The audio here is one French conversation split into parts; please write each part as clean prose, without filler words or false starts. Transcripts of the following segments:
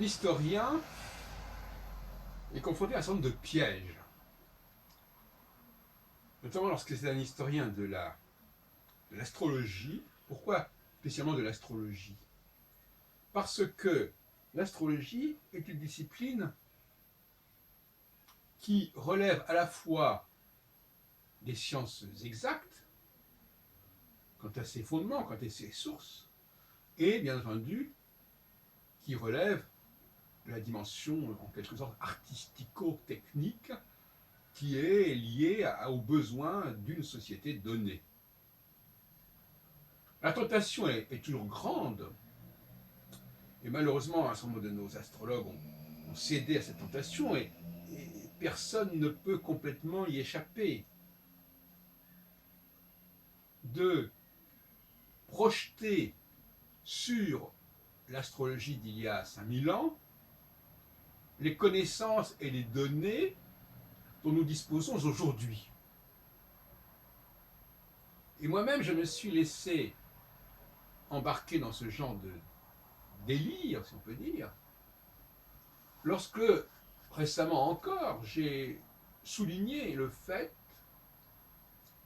l'historien est confronté à un certain nombre de pièges, notamment lorsque c'est un historien de l'astrologie. Pourquoi spécialement de l'astrologie? Parce que l'astrologie est une discipline qui relève à la fois des sciences exactes, quant à ses fondements, quant à ses sources, et bien entendu qui relève de la dimension en quelque sorte artistico-technique qui est liée aux besoins d'une société donnée. La tentation est toujours grande, et malheureusement un certain nombre de nos astrologues ont cédé à cette tentation, et personne ne peut complètement y échapper, de projeter sur l'astrologie d'il y a 5000 ans les connaissances et les données dont nous disposons aujourd'hui. Et moi-même, je me suis laissé embarquer dans ce genre de délire, si on peut dire, lorsque, récemment encore, j'ai souligné le fait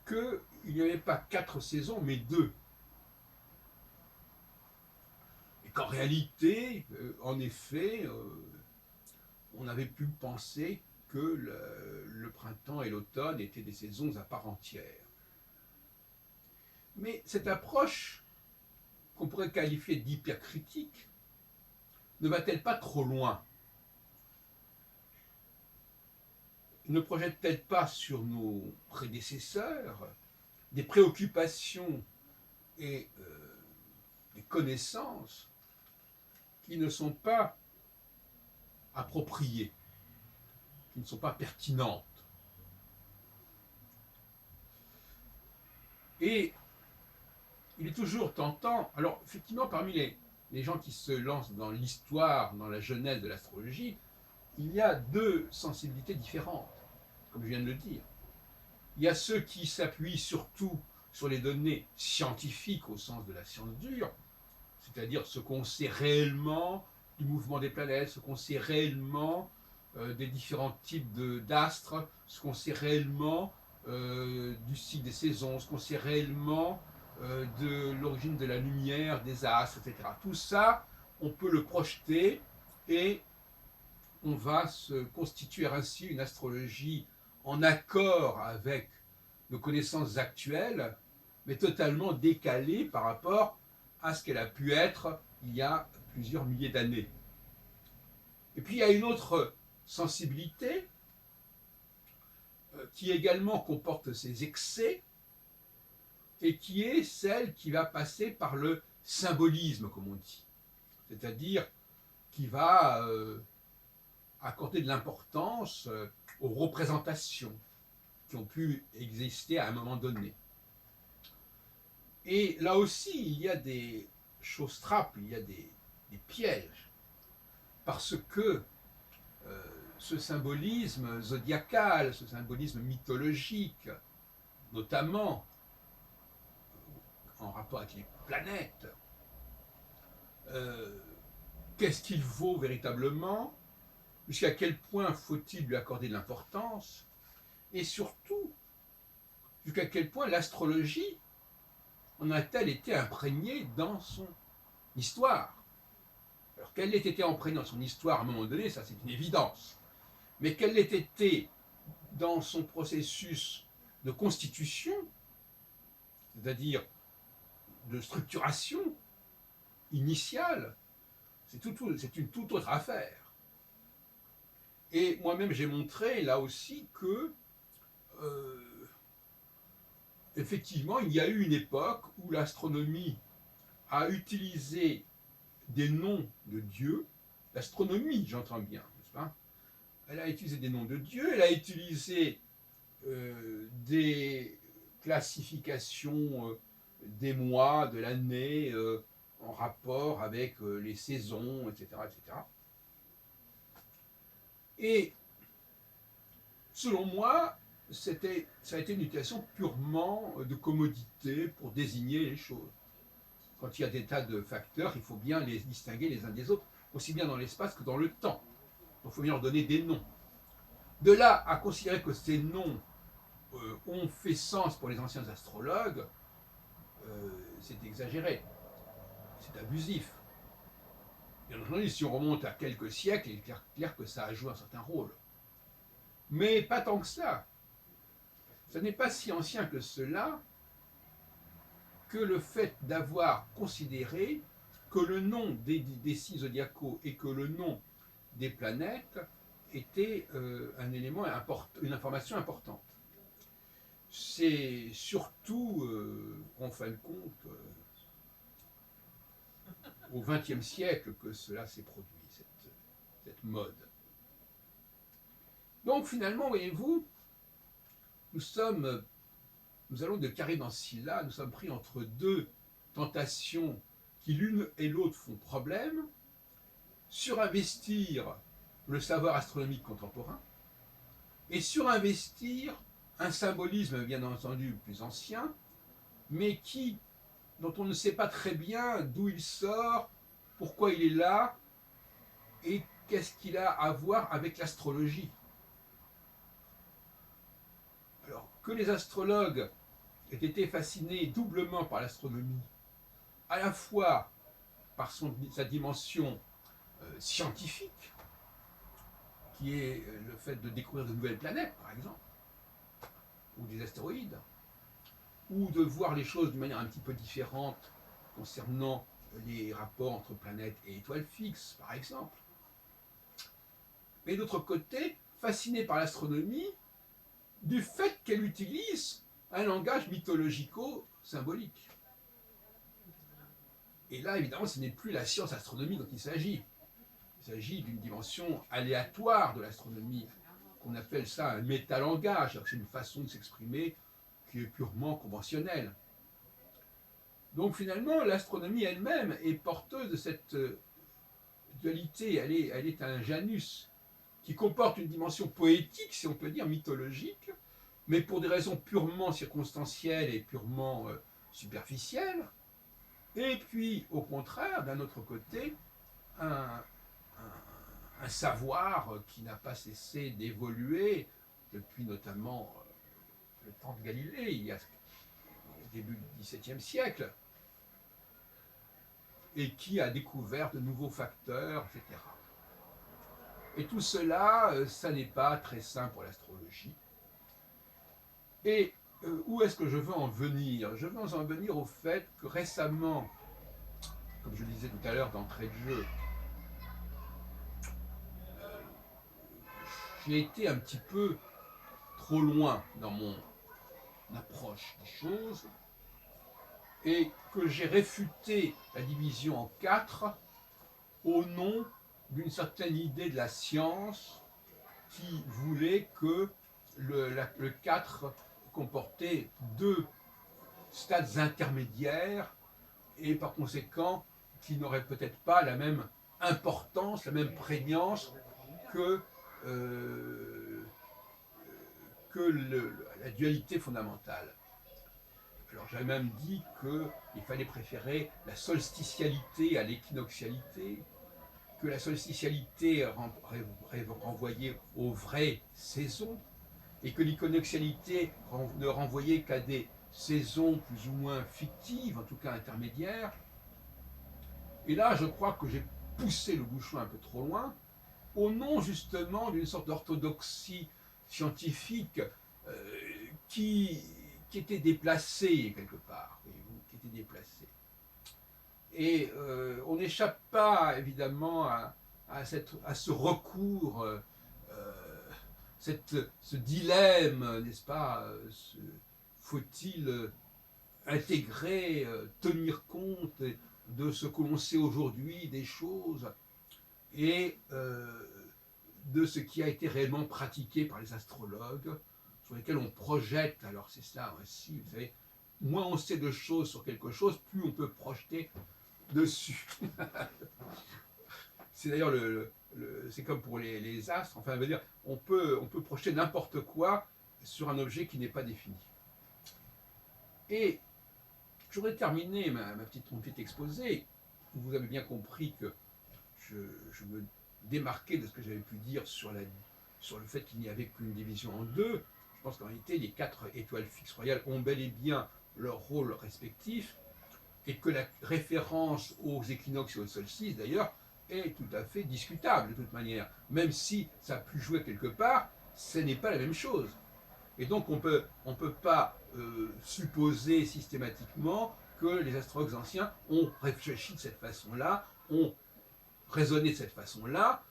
qu'il n'y avait pas 4 saisons, mais 2. Et qu'en réalité, en effet, on avait pu penser que le printemps et l'automne étaient des saisons à part entière. Mais cette approche, qu'on pourrait qualifier d'hypercritique, ne va-t-elle pas trop loin? Ne projette-t-elle pas sur nos prédécesseurs des préoccupations et des connaissances qui ne sont pas appropriées, qui ne sont pas pertinentes? Et il est toujours tentant, alors effectivement parmi les gens qui se lancent dans l'histoire, dans la genèse de l'astrologie, il y a 2 sensibilités différentes, comme je viens de le dire. Il y a ceux qui s'appuient surtout sur les données scientifiques au sens de la science dure, c'est-à-dire ce qu'on sait réellement du mouvement des planètes, ce qu'on sait réellement des différents types d'astres, ce qu'on sait réellement du cycle des saisons, ce qu'on sait réellement de l'origine de la lumière, des astres, etc. Tout ça, on peut le projeter et on va se constituer ainsi une astrologie en accord avec nos connaissances actuelles, mais totalement décalée par rapport à ce qu'elle a pu être il y a plusieurs milliers d'années. Et puis il y a une autre sensibilité qui également comporte ses excès et qui est celle qui va passer par le symbolisme, comme on dit, c'est-à-dire qui va accorder de l'importance aux représentations qui ont pu exister à un moment donné. Et là aussi, il y a des choses trappes, il y a des pièges, parce que ce symbolisme zodiacal, ce symbolisme mythologique, notamment en rapport avec les planètes, euh, qu'est-ce qu'il vaut véritablement? Jusqu'à quel point faut-il lui accorder de l'importance? Et surtout, jusqu'à quel point l'astrologie en a-t-elle été imprégnée dans son histoire? Alors qu'elle ait été imprégnée dans son histoire à un moment donné, ça c'est une évidence. Mais qu'elle ait été dans son processus de constitution, c'est-à-dire de structuration initiale, c'est une toute autre affaire. Et moi-même j'ai montré là aussi que effectivement il y a eu une époque où l'astronomie a utilisé des noms de dieux, l'astronomie j'entends bien, n'est-ce pas? Elle a utilisé des noms de dieux, elle a utilisé des classifications des mois, de l'année, en rapport avec les saisons, etc., etc. Et selon moi, ça a été une utilisation purement de commodité pour désigner les choses. Quand il y a des tas de facteurs, il faut bien les distinguer les uns des autres. aussi bien dans l'espace que dans le temps. Donc il faut bien leur donner des noms. De là à considérer que ces noms ont fait sens pour les anciens astrologues, c'est exagéré, c'est abusif. Bien entendu, si on remonte à quelques siècles, il est clair que ça a joué un certain rôle. Mais pas tant que ça. Ce n'est pas si ancien que cela que le fait d'avoir considéré que le nom des signes zodiacaux et que le nom des planètes était un élément une information importante. C'est surtout, en fin de compte, au XXe siècle que cela s'est produit, cette mode. Donc finalement, voyez-vous, nous allons de Carré dans Scylla, nous sommes pris entre deux tentations qui l'une et l'autre font problème, surinvestir le savoir astronomique contemporain et surinvestir un symbolisme bien entendu plus ancien, mais dont on ne sait pas très bien d'où il sort, pourquoi il est là et qu'est-ce qu'il a à voir avec l'astrologie. Alors que les astrologues aient été fascinés doublement par l'astronomie, à la fois par sa dimension scientifique, qui est le fait de découvrir de nouvelles planètes, par exemple, ou des astéroïdes, ou de voir les choses d'une manière un petit peu différente concernant les rapports entre planètes et étoiles fixes, par exemple. Mais d'autre côté, fasciné par l'astronomie, du fait qu'elle utilise un langage mythologico-symbolique. Et là, évidemment, ce n'est plus la science astronomique dont il s'agit. Il s'agit d'une dimension aléatoire de l'astronomie, qu'on appelle ça un métalangage, c'est une façon de s'exprimer qui est purement conventionnelle. Donc finalement, l'astronomie elle-même est porteuse de cette dualité, elle est un janus qui comporte une dimension poétique, si on peut dire, mythologique, mais pour des raisons purement circonstancielles et purement superficielles. Et puis, au contraire, d'un autre côté, un savoir qui n'a pas cessé d'évoluer depuis notamment le temps de Galilée, il y a au début du XVIIe siècle, et qui a découvert de nouveaux facteurs, etc. Et tout cela, ça n'est pas très sain pour l'astrologie. Et où est-ce que je veux en venir? Je veux en venir au fait que récemment, comme je le disais tout à l'heure d'entrée de jeu, j'ai été un petit peu trop loin dans mon approche des choses et que j'ai réfuté la division en quatre au nom d'une certaine idée de la science qui voulait que le 4 comportait deux stades intermédiaires et par conséquent qui n'auraient peut-être pas la même importance, la même prégnance que, euh, la dualité fondamentale. Alors j'avais même dit qu'il fallait préférer la solstitialité à l'équinoxialité, que la solstitialité renvoyait aux vraies saisons, et que l'équinoxialité ne renvoyait qu'à des saisons plus ou moins fictives, en tout cas intermédiaires. Et là, je crois que j'ai poussé le bouchon un peu trop loin, au nom justement d'une sorte d'orthodoxie scientifique qui était déplacée quelque part, qui était déplacée. Et on n'échappe pas évidemment à ce recours, ce dilemme, n'est-ce pas? Faut-il intégrer, tenir compte de ce que l'on sait aujourd'hui des choses et de ce qui a été réellement pratiqué par les astrologues, sur lesquels on projette, alors c'est ça aussi, vous savez, moins on sait de choses sur quelque chose, plus on peut projeter dessus. C'est d'ailleurs c'est comme pour les astres, enfin, veut dire, on peut projeter n'importe quoi sur un objet qui n'est pas défini. Et j'aurais terminé mon petit exposé. Vous avez bien compris que je me démarquais de ce que j'avais pu dire sur le fait qu'il n'y avait qu'une division en deux. Je pense qu'en réalité, les 4 étoiles fixes royales ont bel et bien leur rôle respectif, et que la référence aux équinoxes et aux solstices, d'ailleurs, est tout à fait discutable de toute manière. Même si ça a pu jouer quelque part, ce n'est pas la même chose. Et donc on peut pas supposer systématiquement que les astrologues anciens ont réfléchi de cette façon-là, ont raisonné de cette façon-là.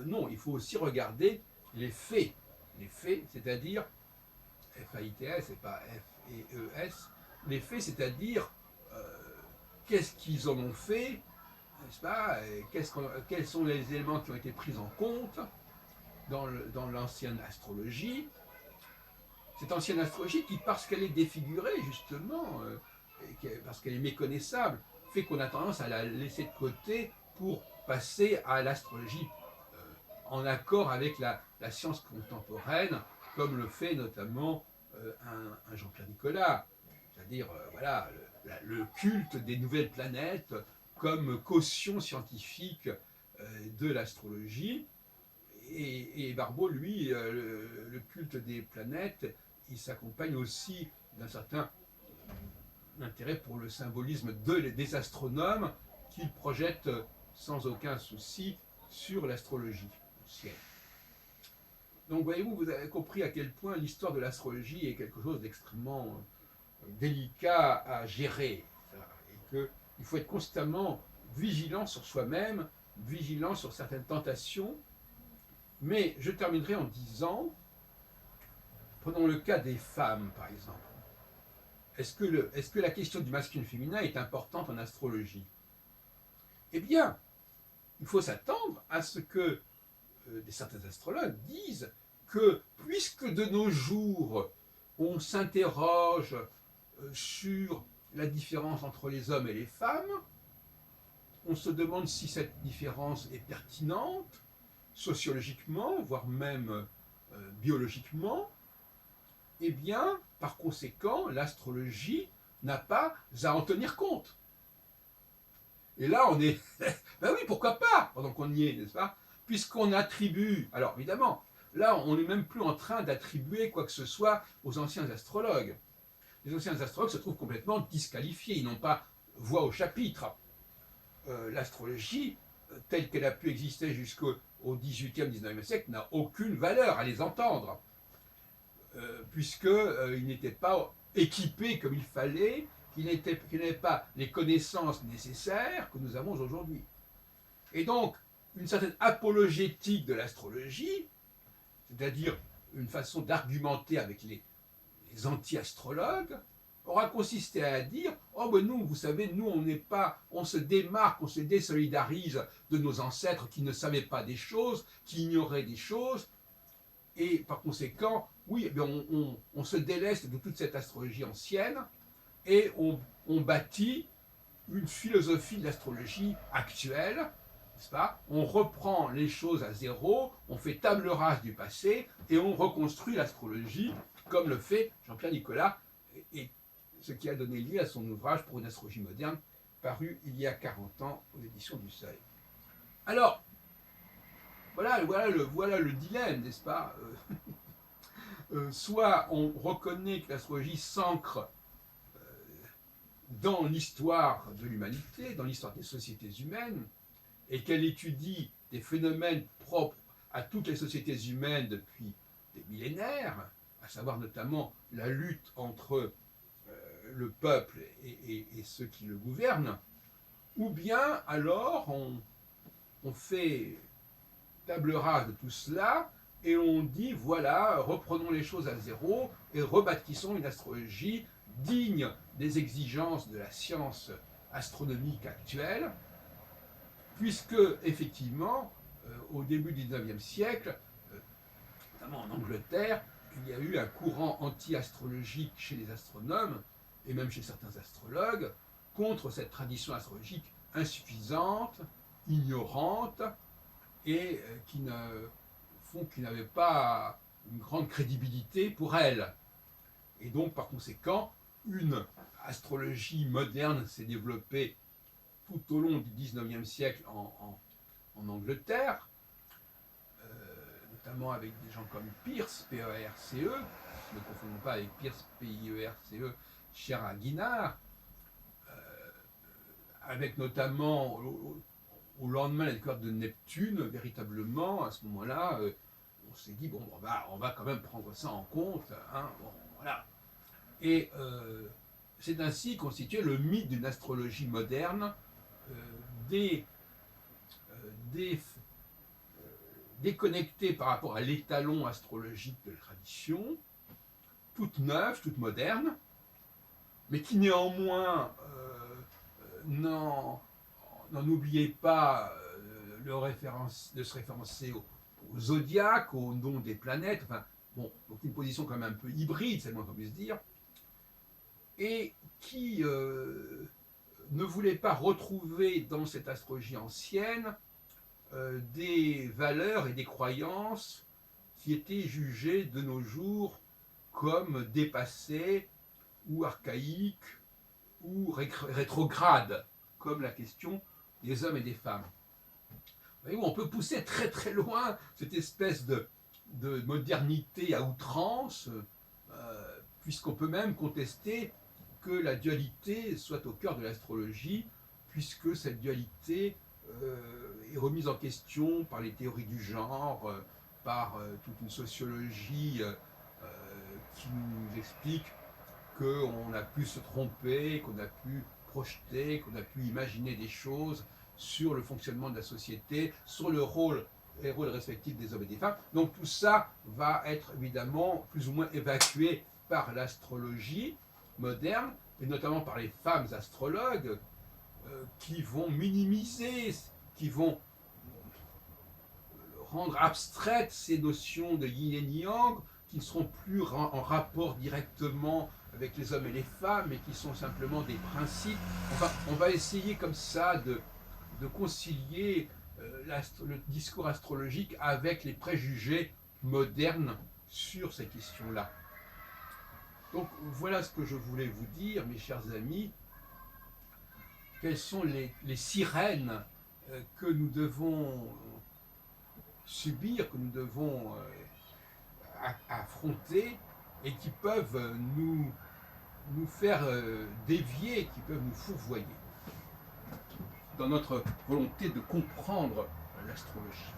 Non, il faut aussi regarder les faits. Les faits, c'est-à-dire F-A-I-T-S et pas F-E-E-S. Les faits, c'est-à-dire qu'est-ce qu'ils en ont fait, n'est-ce pas, quels sont les éléments qui ont été pris en compte dans l'ancienne astrologie. Cette ancienne astrologie qui, parce qu'elle est défigurée, justement, parce qu'elle est méconnaissable, fait qu'on a tendance à la laisser de côté pour passer à l'astrologie en accord avec la science contemporaine, comme le fait notamment un Jean-Pierre Nicolas. C'est-à-dire, voilà, le culte des nouvelles planètes comme caution scientifique de l'astrologie. Et Barbeau, lui, le culte des planètes, il s'accompagne aussi d'un certain intérêt pour le symbolisme des astronomes qu'il projette sans aucun souci sur l'astrologie ancienne. Donc voyez-vous, vous avez compris à quel point l'histoire de l'astrologie est quelque chose d'extrêmement délicat à gérer, et qu'il faut être constamment vigilant sur soi-même, vigilant sur certaines tentations. Mais je terminerai en disant, prenons le cas des femmes par exemple. Est-ce que la question du masculin-féminin est importante en astrologie? Eh bien, il faut s'attendre à ce que certains astrologues disent que puisque de nos jours on s'interroge sur la différence entre les hommes et les femmes, on se demande si cette différence est pertinente sociologiquement, voire même biologiquement. Eh bien, par conséquent, l'astrologie n'a pas à en tenir compte. Et là, on est... ben oui, pourquoi pas, pendant qu'on y est, n'est-ce pas? Puisqu'on attribue... Alors, évidemment, là, on n'est même plus en train d'attribuer quoi que ce soit aux anciens astrologues. Les anciens astrologues se trouvent complètement disqualifiés, ils n'ont pas voix au chapitre. L'astrologie, telle qu'elle a pu exister jusqu'au XVIIIe, XIXe siècle, n'a aucune valeur à les entendre. Puisqu'ils n'étaient pas équipés comme il fallait, qu'ils n'avaient pas les connaissances nécessaires que nous avons aujourd'hui. Et donc, une certaine apologétique de l'astrologie, c'est-à-dire une façon d'argumenter avec les anti-astrologues, aura consisté à dire oh ben nous, vous savez, nous on n'est pas, on se démarque, on se désolidarise de nos ancêtres qui ne savaient pas des choses, qui ignoraient des choses, et par conséquent, oui, eh on se déleste de toute cette astrologie ancienne et on bâtit une philosophie de l'astrologie actuelle, n'est-ce pas? On reprend les choses à zéro, on fait table rase du passé et on reconstruit l'astrologie comme le fait Jean-Pierre Nicolas, et ce qui a donné lieu à son ouvrage Pour une astrologie moderne, paru il y a 40 ans aux éditions du Seuil. Alors, voilà le dilemme, n'est-ce pas? Soit on reconnaît que l'astrologie s'ancre dans l'histoire de l'humanité, dans l'histoire des sociétés humaines, et qu'elle étudie des phénomènes propres à toutes les sociétés humaines depuis des millénaires, à savoir notamment la lutte entre le peuple et ceux qui le gouvernent, ou bien alors on fait table rase de tout cela et on dit voilà, reprenons les choses à zéro et rebâtissons une astrologie digne des exigences de la science astronomique actuelle, puisque effectivement, au début du XIXe siècle, notamment en Angleterre, il y a eu un courant anti-astrologique chez les astronomes et même chez certains astrologues contre cette tradition astrologique insuffisante, ignorante et qui n'avait pas une grande crédibilité pour elle. Et donc, par conséquent, une astrologie moderne s'est développée tout au long du XIXe siècle en Angleterre, notamment avec des gens comme Peirce, P-E-R-C-E, ne confondons pas avec Peirce, P-I-E-R-C-E, cher à Guinard, avec notamment au lendemain de la découverte de Neptune, véritablement, à ce moment-là, on s'est dit, bon, on va quand même prendre ça en compte, hein, bon, voilà. Et c'est ainsi constitué le mythe d'une astrologie moderne, euh, dé- dé- déconnectée par rapport à l'étalon astrologique de la tradition, toute neuve, toute moderne, mais qui néanmoins n'en oubliez pas de se référencer au zodiaque, au nom des planètes, enfin, bon, donc une position quand même un peu hybride, c'est le moins qu'on puisse dire, et qui ne voulait pas retrouver dans cette astrologie ancienne des valeurs et des croyances qui étaient jugées de nos jours comme dépassées ou archaïques ou rétrogrades, comme la question des hommes et des femmes. Vous voyez, on peut pousser très très loin cette espèce de modernité à outrance, puisqu'on peut même contester que la dualité soit au cœur de l'astrologie, puisque cette dualité est remise en question par les théories du genre, par toute une sociologie qui nous explique qu'on a pu se tromper, qu'on a pu projeter, qu'on a pu imaginer des choses sur le fonctionnement de la société, sur les rôles respectifs des hommes et des femmes. Donc tout ça va être évidemment plus ou moins évacué par l'astrologie moderne, et notamment par les femmes astrologues, qui vont minimiser, qui vont rendre abstraites ces notions de yin et yang, qui ne seront plus en rapport directement avec les hommes et les femmes, mais qui sont simplement des principes. On va essayer comme ça de concilier le discours astrologique avec les préjugés modernes sur ces questions-là. Donc voilà ce que je voulais vous dire, mes chers amis. Quelles sont les sirènes que nous devons subir, que nous devons affronter et qui peuvent nous faire dévier, qui peuvent nous fourvoyer dans notre volonté de comprendre l'astrologie.